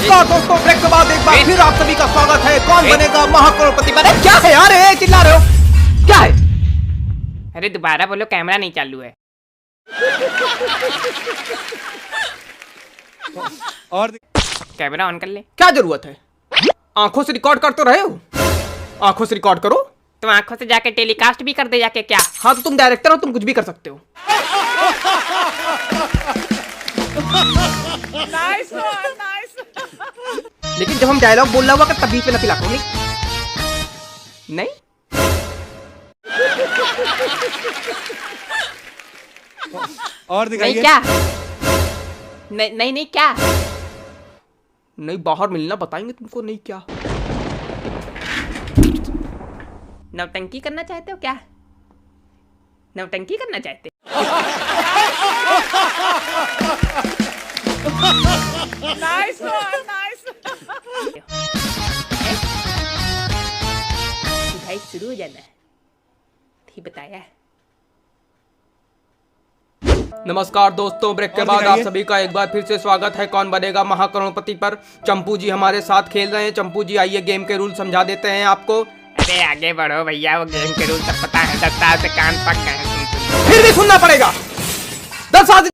नमस्कार दोस्तों, ब्रेक के बाद एक बार फिर आप सभी का स्वागत है। कौन बनेगा महाकरोड़पति? अरे क्या है यार, चिल्ला रहे हो क्या है? अरे दोबारा बोलो, कैमरा नहीं चालू है। और कैमरा ऑन कर ले। क्या जरूरत है? आंखों से रिकॉर्ड कर तो रहे हो, आंखों से रिकॉर्ड करो। तुम आंखों से जाके टेलीकास्ट भी कर दे जाके क्या? हाँ तो तुम डायरेक्टर हो, तुम कुछ भी कर सकते हो। Nice nice. लेकिन जब हम डायलॉग बोल रहा हुआ तब बीच में न पिला करो। नहीं और नहीं क्या? नहीं नहीं क्या? नहीं, बाहर मिलना बताएंगे तुमको। नहीं क्या? नौटंकी करना चाहते हो क्या? नौटंकी करना चाहते? Nice nice. भाई शुरू हो जाना है, ठीक बताया। नमस्कार दोस्तों, ब्रेक के बाद आप सभी का एक बार फिर से स्वागत है। कौन बनेगा महाकरोड़पति पर चंपू जी हमारे साथ खेल रहे हैं। चंपू जी आइए, गेम के रूल समझा देते हैं आपको। अरे आगे बढ़ो भैया, वो गेम के रूल सब पता है। 10 साल से कान पक गए हैं तुम। फिर भी सुनना पड़ेगा। 10 साल